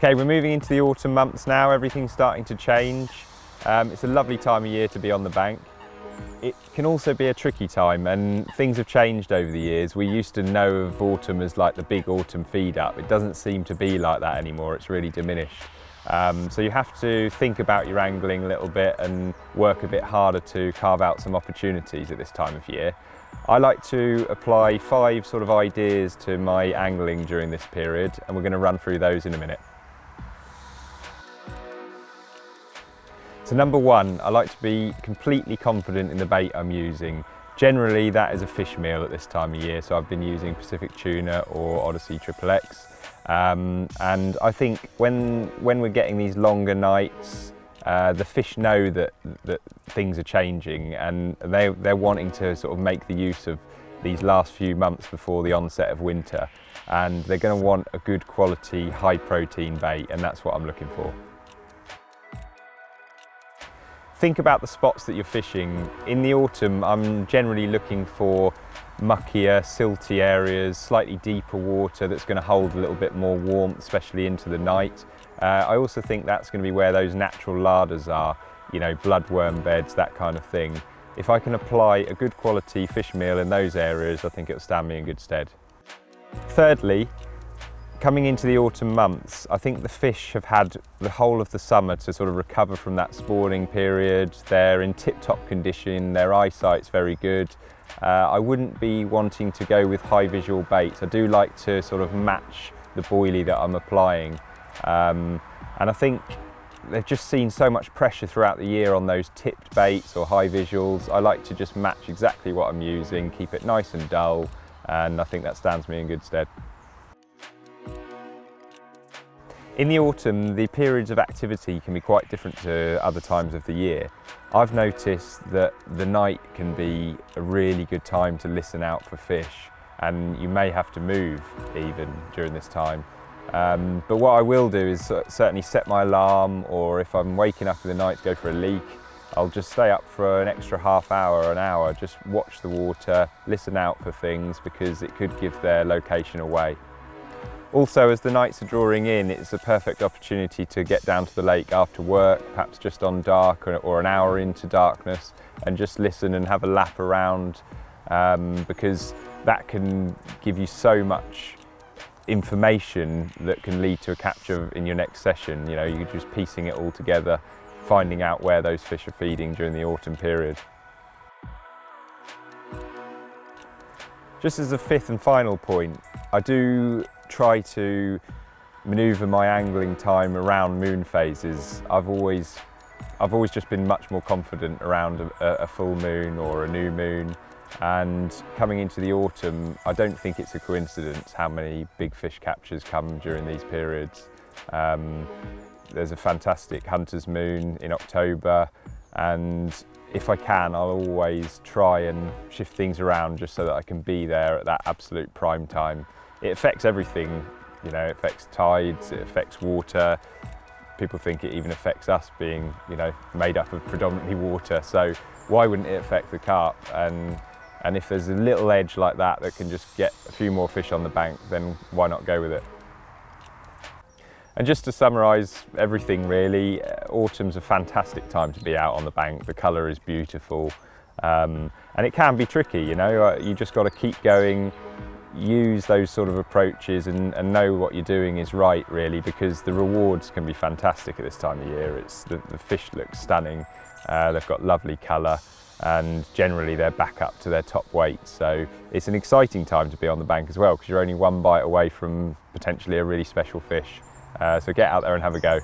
Okay, we're moving into the autumn months now. Everything's starting to change. It's a lovely time of year to be on the bank. It can also be a tricky time, and things have changed over the years. We used to know of autumn as like the big autumn feed up. It doesn't seem to be like that anymore. It's really diminished. So you have to think about your angling a little bit and work a bit harder to carve out some opportunities at this time of year. I like to apply 5 sort of ideas to my angling during this period, and we're going to run through those in a minute. So number 1, I like to be completely confident in the bait I'm using. Generally that is a fish meal at this time of year, so I've been using Pacific tuna or Odyssey XXX. And I think when we're getting these longer nights, the fish know that things are changing, and they're wanting to sort of make the use of these last few months before the onset of winter, and they're going to want a good quality, high protein bait, and that's what I'm looking for. Think about the spots that you're fishing. In the autumn, I'm generally looking for muckier, silty areas, slightly deeper water that's going to hold a little bit more warmth, especially into the night. I also think that's going to be where those natural larders are, you know, bloodworm beds, that kind of thing. If I can apply a good quality fish meal in those areas, I think it'll stand me in good stead. Thirdly, coming into the autumn months, I think the fish have had the whole of the summer to sort of recover from that spawning period. They're in tip-top condition, their eyesight's very good. I wouldn't be wanting to go with high visual baits. I do like to sort of match the boilie that I'm applying. And I think they've just seen so much pressure throughout the year on those tipped baits or high visuals. I like to just match exactly what I'm using, keep it nice and dull, and I think that stands me in good stead. In the autumn, the periods of activity can be quite different to other times of the year. I've noticed that the night can be a really good time to listen out for fish, and you may have to move even during this time. But what I will do is certainly set my alarm, or if I'm waking up in the night to go for a leak, I'll just stay up for an extra half hour, an hour, just watch the water, listen out for things, because it could give their location away. Also, as the nights are drawing in, it's a perfect opportunity to get down to the lake after work, perhaps just on dark or an hour into darkness, and just listen and have a lap around, because that can give you so much information that can lead to a capture in your next session. You know, you're just piecing it all together, finding out where those fish are feeding during the autumn period. Just as a 5th and final point, I do try to manoeuvre my angling time around moon phases. I've always just been much more confident around a full moon or a new moon, and coming into the autumn, I don't think it's a coincidence how many big fish captures come during these periods. There's a fantastic hunter's moon in October, and if I can, I'll always try and shift things around just so that I can be there at that absolute prime time. It affects everything, you know, it affects tides, it affects water. People think it even affects us being, you know, made up of predominantly water, so why wouldn't it affect the carp? And if there's a little edge like that that can just get a few more fish on the bank, then why not go with it? And just to summarise everything really, autumn's a fantastic time to be out on the bank. The colour is beautiful, and it can be tricky, you know, you just got to keep going, use those sort of approaches and know what you're doing is right really, because the rewards can be fantastic at this time of year. The fish look stunning, they've got lovely colour, and generally they're back up to their top weight, so it's an exciting time to be on the bank as well, because you're only one bite away from potentially a really special fish. So get out there and have a go.